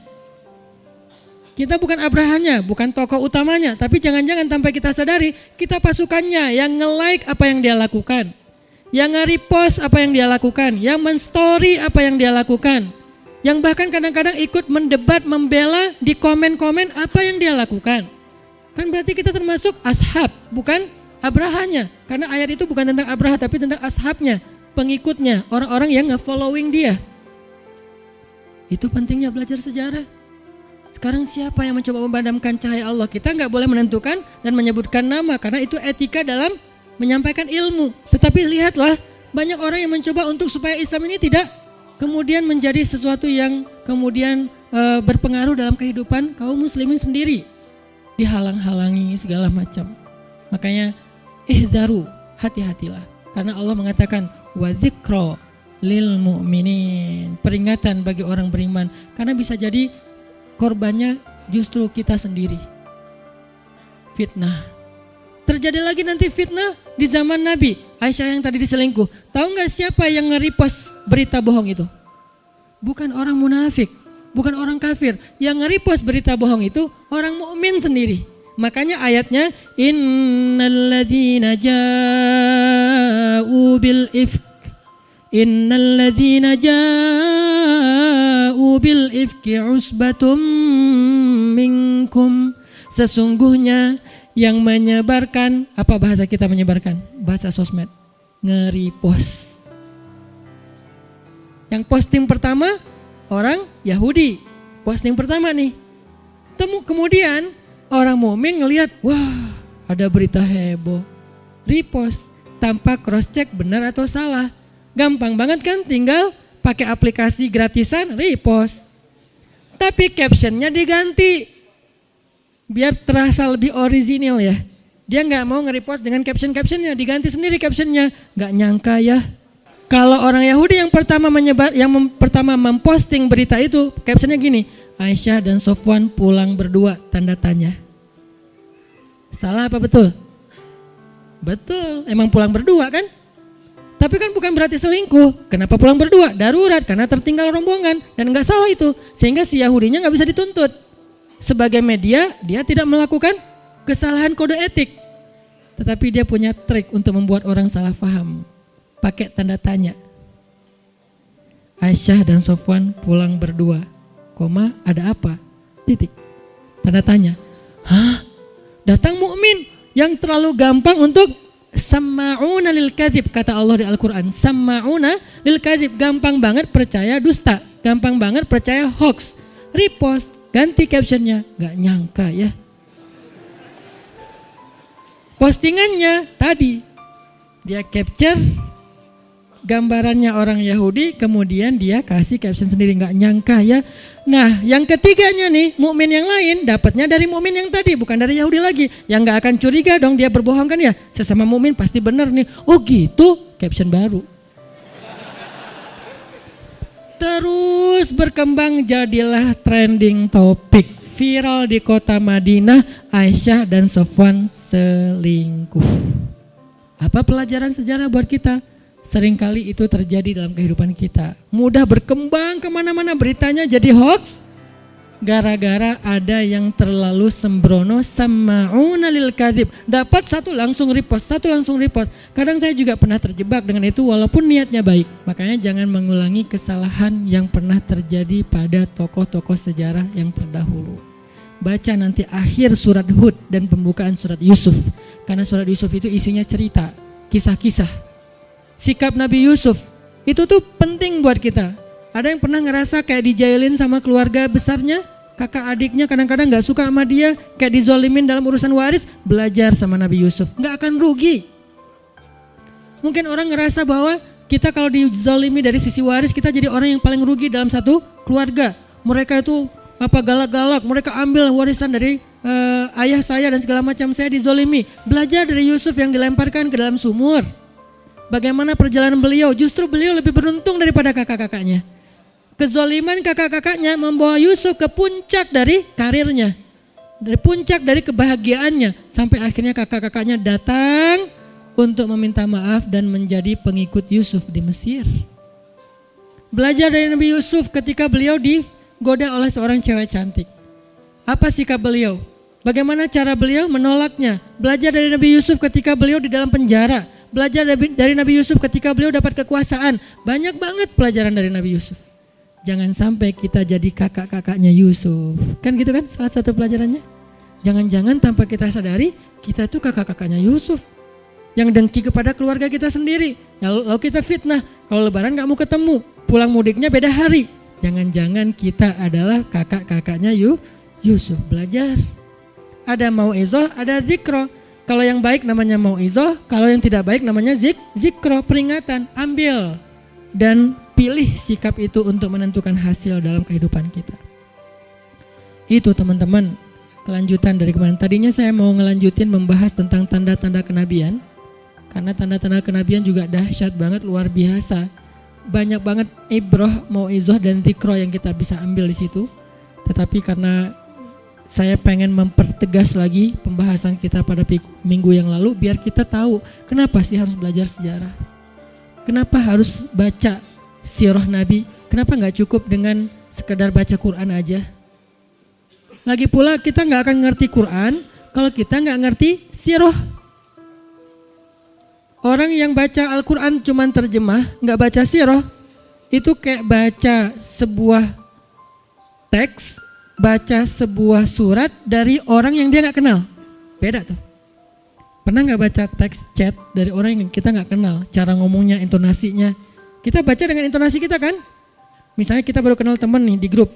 Kita bukan Abrahanya, bukan tokoh utamanya, tapi jangan-jangan tanpa kita sadari, kita pasukannya yang nge-like apa yang dia lakukan, yang nge-repost apa yang dia lakukan, yang men-story apa yang dia lakukan, yang bahkan kadang-kadang ikut mendebat, membela di komen-komen apa yang dia lakukan. Kan berarti kita termasuk ashab, bukan Abrahanya, karena ayat itu bukan tentang Abraha tapi tentang ashabnya, pengikutnya, orang-orang yang nge-following dia. Itu pentingnya belajar sejarah. Sekarang siapa yang mencoba memadamkan cahaya Allah? Kita nggak boleh menentukan dan menyebutkan nama karena itu etika dalam menyampaikan ilmu. Tetapi lihatlah, banyak orang yang mencoba untuk supaya Islam ini tidak kemudian menjadi sesuatu yang kemudian berpengaruh dalam kehidupan kaum muslimin sendiri, dihalang-halangi segala macam. Makanya ihdaru, hati-hatilah. Karena Allah mengatakan wa dzikra lil mu'minin, peringatan bagi orang beriman. Karena bisa jadi korbannya justru kita sendiri. Fitnah. Terjadi lagi nanti fitnah di zaman Nabi. Aisyah yang tadi diselingkuh. Tahu nggak siapa yang nge-repost berita bohong itu? Bukan orang munafik, bukan orang kafir. Yang nge-repost berita bohong itu orang mukmin sendiri. Makanya ayatnya innalladzina ja'u bil ifki usbatum minkum. Sesungguhnya yang menyebarkan, apa bahasa kita menyebarkan? Bahasa sosmed, nge-repost. Yang posting pertama orang Yahudi. Posting pertama nih, Kemudian orang mukmin ngelihat, wah ada berita heboh, repost tanpa cross check benar atau salah. Gampang banget kan, tinggal pakai aplikasi gratisan repost. Tapi captionnya diganti biar terasa lebih orisinil ya. Dia nggak mau nge-repost dengan captionnya, diganti sendiri captionnya. Nggak nyangka ya, kalau orang Yahudi yang pertama pertama memposting berita itu, captionnya gini, Aisyah dan Sofwan pulang berdua, tanda tanya. Salah apa betul? Betul, emang pulang berdua kan? Tapi kan bukan berarti selingkuh. Kenapa pulang berdua? Darurat, karena tertinggal rombongan. Dan nggak salah itu, sehingga si Yahudinya nggak bisa dituntut. Sebagai media, dia tidak melakukan kesalahan kode etik. Tetapi dia punya trik untuk membuat orang salah paham. Pakai tanda tanya. Aisyah dan Sofwan pulang berdua, koma, ada apa? Titik. Tanda tanya. Hah? Datang mukmin yang terlalu gampang untuk samma'una lil kadzib, kata Allah di Al-Quran. Samma'una lil kadzib, gampang banget percaya dusta, gampang banget percaya hoax. Repost, ganti captionnya, gak nyangka ya. Postingannya tadi, dia capture gambarannya orang Yahudi, kemudian dia kasih caption sendiri, gak nyangka ya. Nah yang ketiganya nih, mukmin yang lain dapatnya dari mukmin yang tadi, bukan dari Yahudi lagi. Yang gak akan curiga dong, dia berbohong kan ya, sesama mukmin pasti benar nih. Oh gitu, caption baru. Terus berkembang, jadilah trending topik, viral di kota Madinah, Aisyah dan Sofwan selingkuh. Apa pelajaran sejarah buat kita? Seringkali itu terjadi dalam kehidupan kita. Mudah berkembang kemana-mana, beritanya jadi hoax. Gara-gara ada yang terlalu sembrono, samma'una lil kadzib. Dapat satu langsung repost, satu langsung repost. Kadang saya juga pernah terjebak dengan itu walaupun niatnya baik. Makanya jangan mengulangi kesalahan yang pernah terjadi pada tokoh-tokoh sejarah yang terdahulu. Baca nanti akhir surat Hud dan pembukaan surat Yusuf. Karena surat Yusuf itu isinya cerita, kisah-kisah. Sikap Nabi Yusuf itu tuh penting buat kita. Ada yang pernah ngerasa kayak dijailin sama keluarga besarnya, kakak adiknya kadang-kadang gak suka sama dia, kayak dizolimin dalam urusan waris? Belajar sama Nabi Yusuf, gak akan rugi. Mungkin orang ngerasa bahwa kita kalau dizolimi dari sisi waris, kita jadi orang yang paling rugi dalam satu keluarga. Mereka itu galak-galak, mereka ambil warisan dari ayah saya dan segala macam, saya dizolimi. Belajar dari Yusuf yang dilemparkan ke dalam sumur. Bagaimana perjalanan beliau, justru beliau lebih beruntung daripada kakak-kakaknya. Kezoliman kakak-kakaknya membawa Yusuf ke puncak dari karirnya, dari puncak dari kebahagiaannya, sampai akhirnya kakak-kakaknya datang untuk meminta maaf dan menjadi pengikut Yusuf di Mesir. Belajar dari Nabi Yusuf ketika beliau digoda oleh seorang cewek cantik. Apa sikap beliau? Bagaimana cara beliau menolaknya? Belajar dari Nabi Yusuf ketika beliau di dalam penjara. Belajar dari Nabi Yusuf ketika beliau dapat kekuasaan. Banyak banget pelajaran dari Nabi Yusuf. Jangan sampai kita jadi kakak-kakaknya Yusuf. Kan gitu kan salah satu pelajarannya. Jangan-jangan tanpa kita sadari kita itu kakak-kakaknya Yusuf. Yang dengki kepada keluarga kita sendiri. Lalu kita fitnah. Kalau lebaran gak mau ketemu. Pulang mudiknya beda hari. Jangan-jangan kita adalah kakak-kakaknya Yusuf. Belajar. Ada mau'izoh, ada zikro. Kalau yang baik namanya mau'izoh, kalau yang tidak baik namanya zikro, peringatan. Ambil dan pilih sikap itu untuk menentukan hasil dalam kehidupan kita. Itu teman-teman, kelanjutan dari kemarin. Tadinya saya mau ngelanjutin membahas tentang tanda-tanda kenabian. Karena tanda-tanda kenabian juga dahsyat banget, luar biasa. Banyak banget ibroh, mau'izoh dan zikro yang kita bisa ambil di situ. Tetapi karena saya pengen mempertegas lagi pembahasan kita pada minggu yang lalu, biar kita tahu kenapa sih harus belajar sejarah. Kenapa harus baca sirah Nabi? Kenapa gak cukup dengan sekedar baca Quran aja? Lagi pula kita gak akan ngerti Quran kalau kita gak ngerti sirah. Orang yang baca Al-Quran cuman terjemah, gak baca sirah, itu kayak baca sebuah teks, baca sebuah surat dari orang yang dia gak kenal. Beda tuh. Pernah gak baca teks chat dari orang yang kita gak kenal, cara ngomongnya, intonasinya. Kita baca dengan intonasi kita kan. Misalnya kita baru kenal teman nih di grup.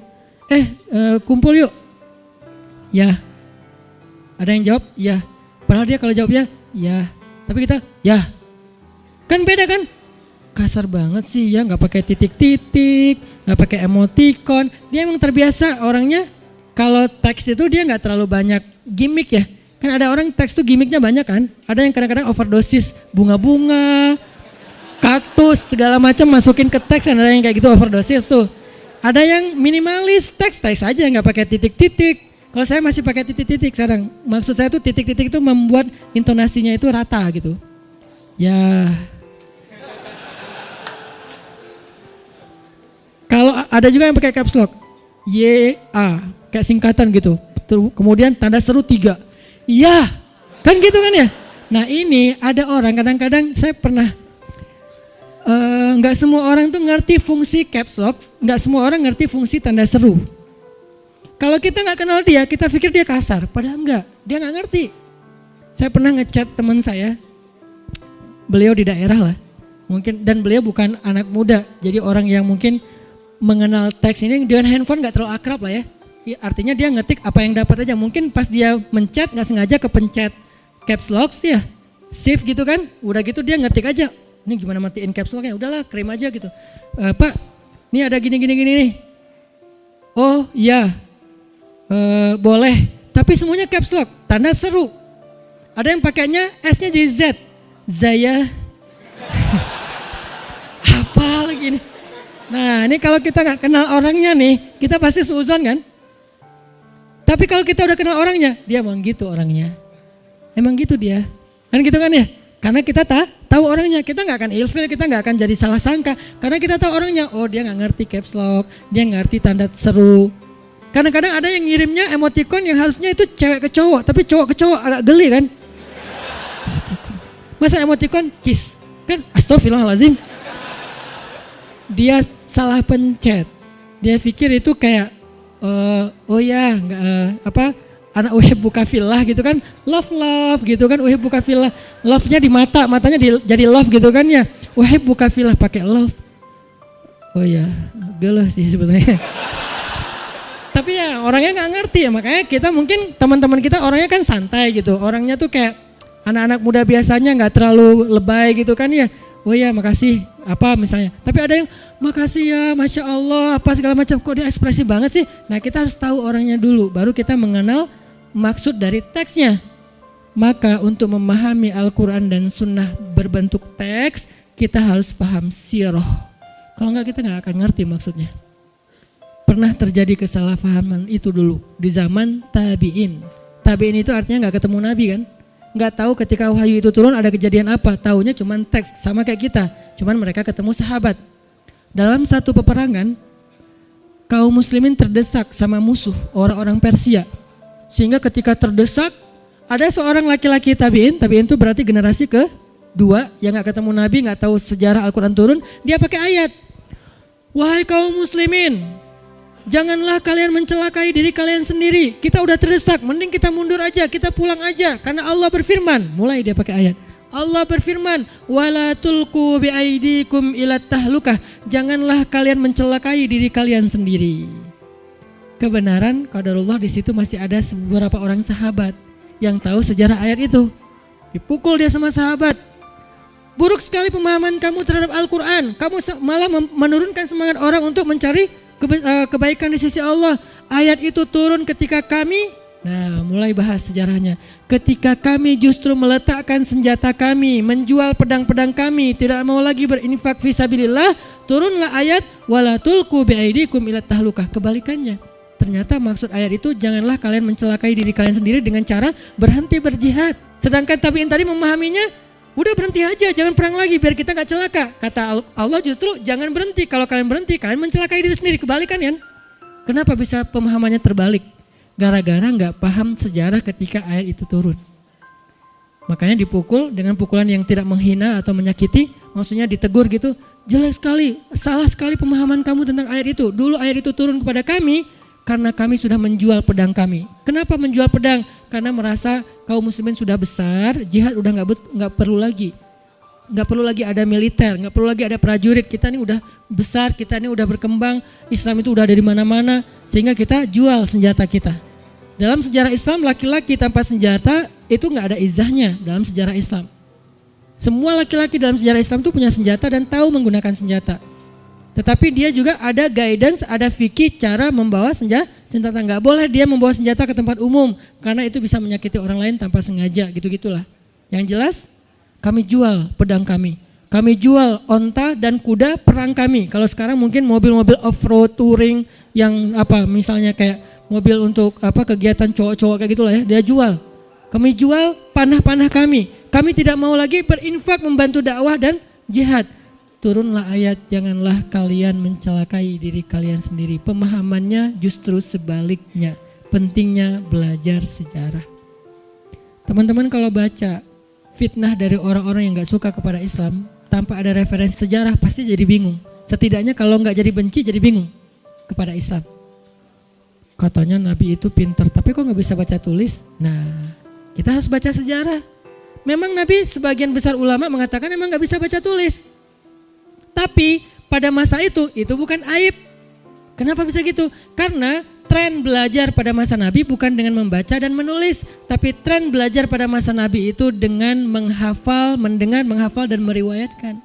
Kumpul yuk. Ya. Ada yang jawab ya. Padahal dia kalau jawab ya. Tapi kita ya. Kan beda kan? Kasar banget sih ya, nggak pakai titik-titik, nggak pakai emoticon. Dia emang terbiasa orangnya kalau teks itu dia nggak terlalu banyak gimmick ya. Kan ada orang teks tuh gimmicknya banyak kan. Ada yang kadang-kadang overdosis bunga-bunga, kaktus segala macam masukin ke teks. Ada yang kayak gitu overdosis tuh. Ada yang minimalis teks aja nggak pakai titik-titik. Kalau saya masih pakai titik-titik sekarang. Maksud saya tuh titik-titik itu membuat intonasinya itu rata gitu. Ya. Kalau ada juga yang pakai caps lock. YA, kayak singkatan gitu. Kemudian tanda seru 3. Ya. Kan gitu kan ya? Nah, ini ada orang kadang-kadang saya pernah nggak semua orang tuh ngerti fungsi caps lock, nggak semua orang ngerti fungsi tanda seru. Kalau kita nggak kenal dia, kita pikir dia kasar, padahal enggak, dia nggak ngerti. Saya pernah ngechat teman saya, beliau di daerah lah, mungkin dan beliau bukan anak muda, jadi orang yang mungkin mengenal teks ini dengan handphone nggak terlalu akrab lah ya. Artinya dia ngetik apa yang dapat aja, mungkin pas dia mencet nggak sengaja kepencet caps lock ya, save gitu kan, udah gitu dia ngetik aja, ini gimana matiin caps locknya, udahlah krim aja gitu. Pak, ini ada gini nih. Oh iya. Boleh, tapi semuanya caps lock, tanda seru. Ada yang pakainya S-nya jadi Z, Zaya. Apa lagi nih? Nah ini kalau kita nggak kenal orangnya nih, kita pasti seuzon kan? Tapi kalau kita udah kenal orangnya, dia emang gitu orangnya. Emang gitu dia, kan gitu kan ya? Karena kita tahu orangnya, kita nggak akan ilfil, kita nggak akan jadi salah sangka. Karena kita tahu orangnya, oh dia nggak ngerti caps lock, dia ngerti tanda seru. Kadang-kadang ada yang ngirimnya emoticon yang harusnya itu cewek ke cowok, tapi cowok ke cowok agak geli kan. Masa emoticon kiss? Kan astagfirullahaladzim. Dia salah pencet. Dia pikir itu kayak oh ya enggak anak uhibbuka fillah gitu kan. Love gitu kan, uhibbuka fillah. Love-nya di matanya jadi love gitu kan ya. Uhibbuka fillah pakai love. Oh ya, geles sih sebetulnya. Tapi ya orangnya nggak ngerti ya, makanya kita mungkin teman-teman kita orangnya kan santai gitu. Orangnya tuh kayak anak-anak muda biasanya nggak terlalu lebay gitu kan ya. Oh ya makasih apa misalnya. Tapi ada yang makasih ya, Masya Allah apa segala macam. Kok dia ekspresi banget sih. Nah kita harus tahu orangnya dulu, baru kita mengenal maksud dari teksnya. Maka untuk memahami Al-Quran dan Sunnah berbentuk teks, kita harus paham sirah. Kalau enggak kita nggak akan ngerti maksudnya. Pernah terjadi kesalahpahaman itu dulu di zaman tabi'in. Tabi'in itu artinya nggak ketemu Nabi kan, nggak tahu ketika wahyu itu turun ada kejadian apa, taunya cuma teks sama kayak kita, cuman mereka ketemu sahabat. Dalam satu peperangan, kaum muslimin terdesak sama musuh orang-orang Persia, sehingga ketika terdesak ada seorang laki-laki tabi'in itu berarti generasi kedua yang nggak ketemu Nabi, nggak tahu sejarah Al-Quran turun, dia pakai ayat, wahai kaum muslimin, janganlah kalian mencelakai diri kalian sendiri. Kita udah terdesak, mending kita mundur aja, kita pulang aja. Karena Allah berfirman, mulai dia pakai ayat. Allah berfirman, wala tulqu biaidikum ila tahlukah. Janganlah kalian mencelakai diri kalian sendiri. Kebenaran qadarullah di situ masih ada beberapa orang sahabat yang tahu sejarah ayat itu. Dipukul dia sama sahabat. Buruk sekali pemahaman kamu terhadap Al-Quran. Kamu malah menurunkan semangat orang untuk mencari kebaikan di sisi Allah. Ayat itu turun ketika kami, nah mulai bahas sejarahnya, ketika kami justru meletakkan senjata kami, menjual pedang-pedang kami, tidak mau lagi berinfak fisabilillah, turunlah ayat wala tulqu biaidikum ila tahlukah. Kebalikannya, ternyata maksud ayat itu janganlah kalian mencelakai diri kalian sendiri dengan cara berhenti berjihad. Sedangkan tabi'in tadi memahaminya, udah berhenti aja, jangan perang lagi biar kita gak celaka. Kata Allah justru jangan berhenti, kalau kalian berhenti kalian mencelakai diri sendiri. Kebalikan ya. Kenapa bisa pemahamannya terbalik? Gara-gara gak paham sejarah ketika ayat itu turun. Makanya dipukul dengan pukulan yang tidak menghina atau menyakiti, maksudnya ditegur gitu. Jelek sekali, salah sekali pemahaman kamu tentang ayat itu. Dulu ayat itu turun kepada kami karena kami sudah menjual pedang kami. Kenapa menjual pedang? Karena merasa kaum muslimin sudah besar, jihad udah nggak perlu lagi, nggak perlu lagi ada militer, nggak perlu lagi ada prajurit. Kita ini udah besar, kita ini udah berkembang, Islam itu udah ada di mana-mana, sehingga kita jual senjata kita. Dalam sejarah Islam, laki-laki tanpa senjata itu nggak ada izahnya dalam sejarah Islam. Semua laki-laki dalam sejarah Islam itu punya senjata dan tahu menggunakan senjata. Tetapi dia juga ada guidance, ada fikih cara membawa senjata. Nggak boleh dia membawa senjata ke tempat umum karena itu bisa menyakiti orang lain tanpa sengaja, gitu-gitulah. Yang jelas, kami jual pedang kami. Kami jual onta dan kuda perang kami. Kalau sekarang mungkin mobil-mobil off-road touring yang misalnya kayak mobil untuk kegiatan cowok-cowok kayak gitulah ya, dia jual. Kami jual panah-panah kami. Kami tidak mau lagi berinfak membantu dakwah dan jihad. Turunlah ayat, janganlah kalian mencelakai diri kalian sendiri. Pemahamannya justru sebaliknya. Pentingnya belajar sejarah. Teman-teman kalau baca fitnah dari orang-orang yang gak suka kepada Islam, tanpa ada referensi sejarah pasti jadi bingung. Setidaknya kalau gak jadi benci jadi bingung kepada Islam. Katanya Nabi itu pintar, tapi kok gak bisa baca tulis? Nah, kita harus baca sejarah. Memang Nabi sebagian besar ulama mengatakan memang gak bisa baca tulis. Tapi pada masa itu bukan aib. Kenapa bisa gitu? Karena tren belajar pada masa Nabi bukan dengan membaca dan menulis. Tapi tren belajar pada masa Nabi itu dengan menghafal, mendengar, menghafal dan meriwayatkan.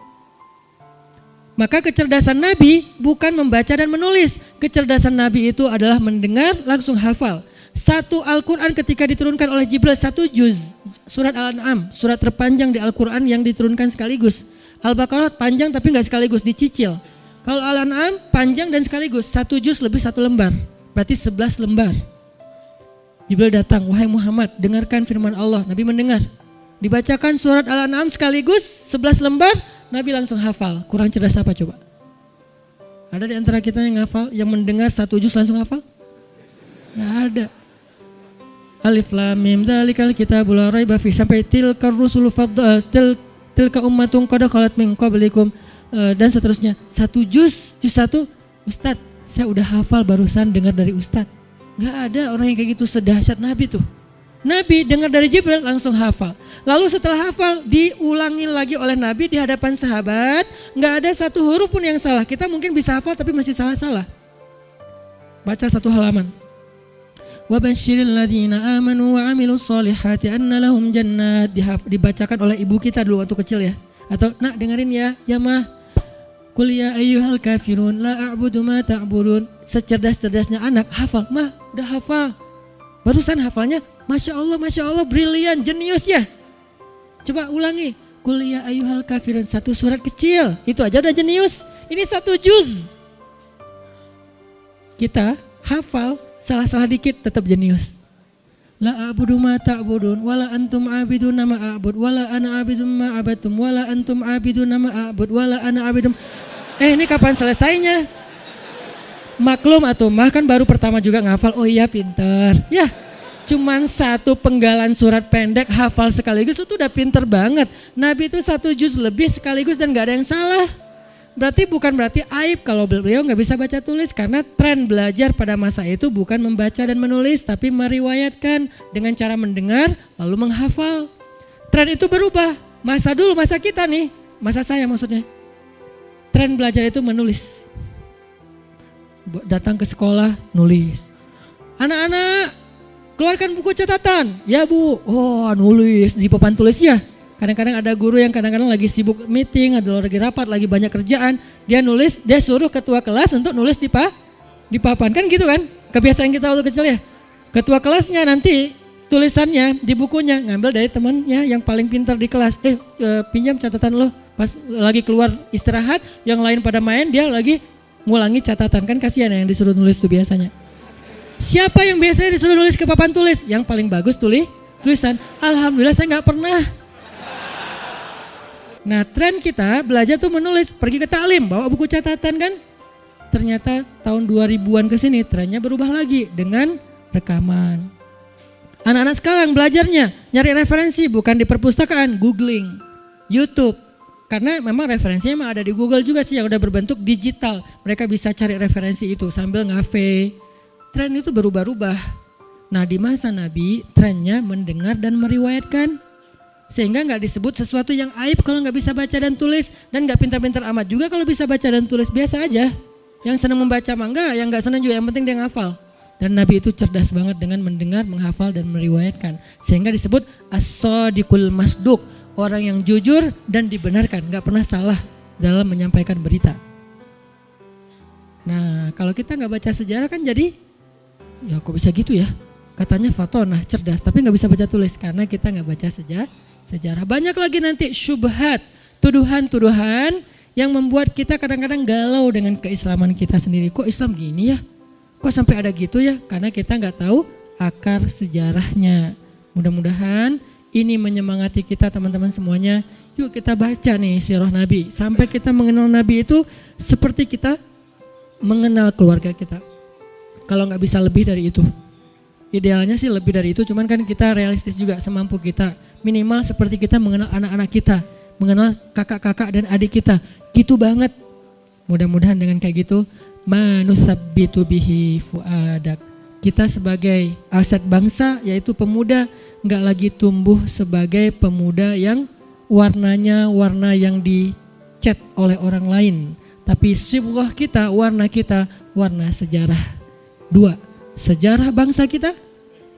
Maka kecerdasan Nabi bukan membaca dan menulis. Kecerdasan Nabi itu adalah mendengar langsung hafal. Satu Al-Quran ketika diturunkan oleh Jibril, satu juz. Surat Al-An'am, surat terpanjang di Al-Quran yang diturunkan sekaligus. Al-Baqarah panjang tapi gak sekaligus, dicicil. Kalau Al-An'am panjang dan sekaligus, satu juz lebih satu lembar. Berarti 11 lembar. Jibril datang, wahai Muhammad, dengarkan firman Allah. Nabi mendengar. Dibacakan surat Al-An'am sekaligus 11 lembar, Nabi langsung hafal. Kurang cerdas apa coba? Ada di antara kita yang hafal, yang mendengar satu juz langsung hafal? Gak ada. Alif lam mim dzalikal kitabul la raiba fi sampai tilkar rusulu tilka ummatun qad khalat min qablikum dan seterusnya. Satu juz satu, Ustadz, saya udah hafal barusan dengar dari Ustadz. Gak ada orang yang kayak gitu sedahsyat Nabi tuh. Nabi dengar dari Jibril langsung hafal. Lalu setelah hafal diulangi lagi oleh Nabi di hadapan sahabat. Gak ada satu huruf pun yang salah. Kita mungkin bisa hafal tapi masih salah-salah. Baca satu halaman. Wa basyiril ladzina amanu wa amilus solihati anna lahum jannat. Dibacakan oleh ibu kita dulu waktu kecil ya. Atau nak dengerin ya mah. Qul ya ayyuhal kafirun la a'budu ma ta'budun. Secerdas-cerdasnya anak hafal. Mah udah hafal. Barusan hafalnya Masya Allah brilian, jenius ya. Coba ulangi. Qul ya ayyuhal kafirun, satu surat kecil. Itu aja udah jenius. Ini satu juz. Kita hafal salah-salah dikit tetap jenius. La a'budu ma ta'budun wala antum abidun ma a'bud wala ana abidun ma abatum wala antum abidun ma a'bud wala ana abidun. Ini kapan selesainya? Maklum atau mah kan baru pertama juga ngafal. Oh iya pinter. Ya, cuman satu penggalan surat pendek hafal sekaligus itu udah pinter banget. Nabi itu satu juz lebih sekaligus dan gak ada yang salah. Bukan berarti aib kalau beliau gak bisa baca tulis. Karena tren belajar pada masa itu bukan membaca dan menulis, tapi meriwayatkan dengan cara mendengar lalu menghafal. Tren itu berubah. Masa dulu, masa kita nih, masa saya maksudnya. Tren belajar itu menulis. Datang ke sekolah, nulis. Anak-anak, keluarkan buku catatan. Ya bu, nulis di papan tulis ya. Kadang-kadang ada guru yang kadang-kadang lagi sibuk meeting, atau lagi rapat, lagi banyak kerjaan. Dia nulis, dia suruh ketua kelas untuk nulis di papan. Kan gitu kan, kebiasaan kita waktu kecil ya. Ketua kelasnya nanti tulisannya di bukunya ngambil dari temannya yang paling pintar di kelas. Pinjam catatan lo. Pas lagi keluar istirahat, yang lain pada main, dia lagi ngulangi catatan. Kan kasihan yang disuruh nulis tuh biasanya. Siapa yang biasanya disuruh nulis ke papan tulis? Yang paling bagus tulisan. Alhamdulillah saya gak pernah. Nah tren kita belajar tuh menulis, pergi ke taklim bawa buku catatan kan. Ternyata tahun 2000-an ke sini trennya berubah lagi dengan rekaman. Anak-anak sekarang belajarnya nyari referensi bukan di perpustakaan, googling, YouTube. Karena memang referensinya memang ada di Google juga sih yang udah berbentuk digital. Mereka bisa cari referensi itu sambil ngafe. Tren itu berubah-ubah. Nah di masa Nabi trennya mendengar dan meriwayatkan. Sehingga gak disebut sesuatu yang aib kalau gak bisa baca dan tulis. Dan gak pintar-pintar amat juga kalau bisa baca dan tulis, biasa aja. Yang senang membaca mah enggak, yang gak senang juga, yang penting dia ngafal. Dan Nabi itu cerdas banget dengan mendengar, menghafal, dan meriwayatkan. Sehingga disebut as-sadiqul masduq, orang yang jujur dan dibenarkan, gak pernah salah dalam menyampaikan berita. Nah kalau kita gak baca sejarah kan jadi, ya kok bisa gitu ya? Katanya fatonah, cerdas, tapi gak bisa baca tulis karena kita gak baca sejarah. Banyak lagi nanti syubhat, tuduhan-tuduhan yang membuat kita kadang-kadang galau dengan keislaman kita sendiri. Kok Islam gini ya? Kok sampai ada gitu ya? Karena kita nggak tahu akar sejarahnya. Mudah-mudahan ini menyemangati kita teman-teman semuanya. Yuk kita baca nih sirah Nabi. Sampai kita mengenal Nabi itu seperti kita mengenal keluarga kita. Kalau nggak bisa lebih dari itu. Idealnya sih lebih dari itu, cuman kan kita realistis juga semampu kita. Minimal seperti kita mengenal anak-anak kita, mengenal kakak-kakak dan adik kita. Gitu banget. Mudah-mudahan dengan kayak gitu, manusabbitu bihi fuadak. Kita sebagai aset bangsa yaitu pemuda nggak lagi tumbuh sebagai pemuda yang warnanya warna yang dicat oleh orang lain, tapi sibghah kita, warna kita warna sejarah. Dua, sejarah bangsa kita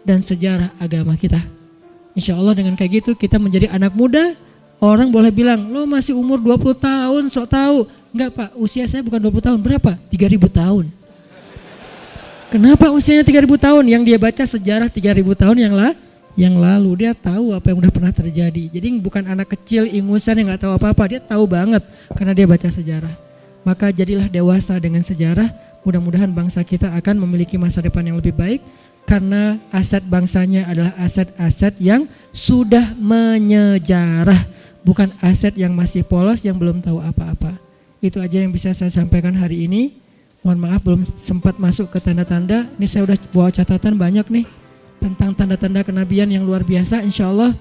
dan sejarah agama kita. Insya Allah dengan kayak gitu kita menjadi anak muda. Orang boleh bilang, lo masih umur 20 tahun, sok tahu. Enggak Pak, usia saya bukan 20 tahun, berapa? 3.000 tahun. Kenapa usianya 3.000 tahun? Yang dia baca sejarah 3.000 tahun yang lalu, dia tahu apa yang udah pernah terjadi. Jadi bukan anak kecil, ingusan yang gak tahu apa-apa, dia tahu banget karena dia baca sejarah. Maka jadilah dewasa dengan sejarah, mudah-mudahan bangsa kita akan memiliki masa depan yang lebih baik. Karena aset bangsanya adalah aset-aset yang sudah menyejarah, bukan aset yang masih polos yang belum tahu apa-apa. Itu aja yang bisa saya sampaikan hari ini. Mohon maaf belum sempat masuk ke tanda-tanda. Ini saya udah bawa catatan banyak nih tentang tanda-tanda kenabian yang luar biasa. Insya Allah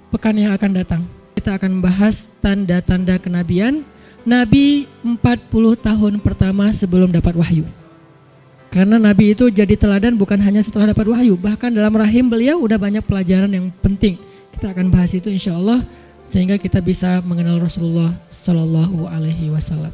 pekan yang akan datang kita akan membahas tanda-tanda kenabian Nabi 40 tahun pertama sebelum dapat wahyu. Karena Nabi itu jadi teladan bukan hanya setelah dapat wahyu, bahkan dalam rahim beliau udah banyak pelajaran yang penting. Kita akan bahas itu insya Allah sehingga kita bisa mengenal Rasulullah Sallallahu Alaihi Wasallam.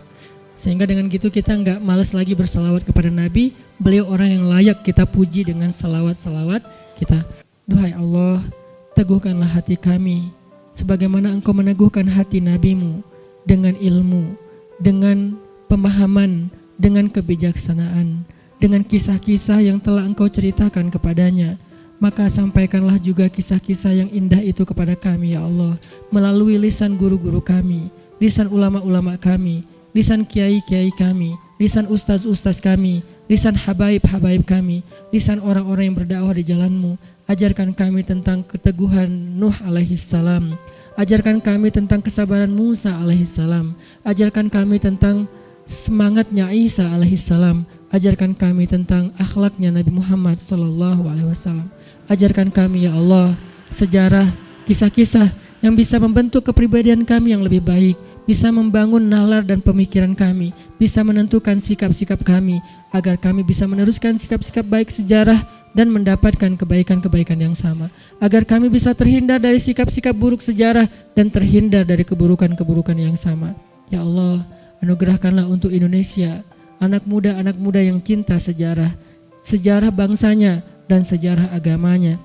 Sehingga dengan gitu kita nggak malas lagi bersalawat kepada Nabi. Beliau orang yang layak kita puji dengan salawat-salawat kita. Duhai Allah, teguhkanlah hati kami sebagaimana Engkau meneguhkan hati Nabi-Mu dengan ilmu, dengan pemahaman, dengan kebijaksanaan, dengan kisah-kisah yang telah Engkau ceritakan kepadanya. Maka sampaikanlah juga kisah-kisah yang indah itu kepada kami ya Allah, melalui lisan guru-guru kami, lisan ulama-ulama kami, lisan kiai-kiai kami, lisan ustaz-ustaz kami, lisan habaib-habaib kami, lisan orang-orang yang berdakwah di jalan-Mu. Ajarkan kami tentang keteguhan Nuh alaihissalam, ajarkan kami tentang kesabaran Musa alaihissalam, ajarkan kami tentang semangatnya Isa alaihissalam, ajarkan kami tentang akhlaknya Nabi Muhammad sallallahu alaihi wasallam. Ajarkan kami ya Allah sejarah, kisah-kisah yang bisa membentuk kepribadian kami yang lebih baik, bisa membangun nalar dan pemikiran kami, bisa menentukan sikap-sikap kami, agar kami bisa meneruskan sikap-sikap baik sejarah dan mendapatkan kebaikan-kebaikan yang sama, agar kami bisa terhindar dari sikap-sikap buruk sejarah dan terhindar dari keburukan-keburukan yang sama. Ya Allah, anugerahkanlah untuk Indonesia anak muda yang cinta sejarah, sejarah bangsanya dan sejarah agamanya,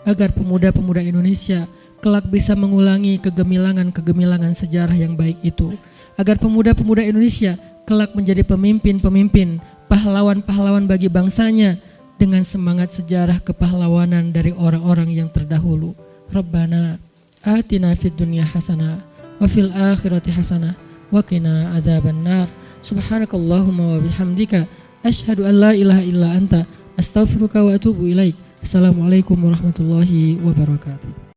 agar pemuda-pemuda Indonesia kelak bisa mengulangi kegemilangan sejarah yang baik itu, agar pemuda-pemuda Indonesia kelak menjadi pemimpin-pemimpin, pahlawan-pahlawan bagi bangsanya dengan semangat sejarah kepahlawanan dari orang-orang yang terdahulu. Rabbana atina fid dunya hasanah wa fil akhirati hasanah wa qina adzabannar. Subhanakallahumma wa bihamdika asyhadu an la ilaha illa anta astaghfiruka wa atubu ilaik. Assalamualaikum warahmatullahi wabarakatuh.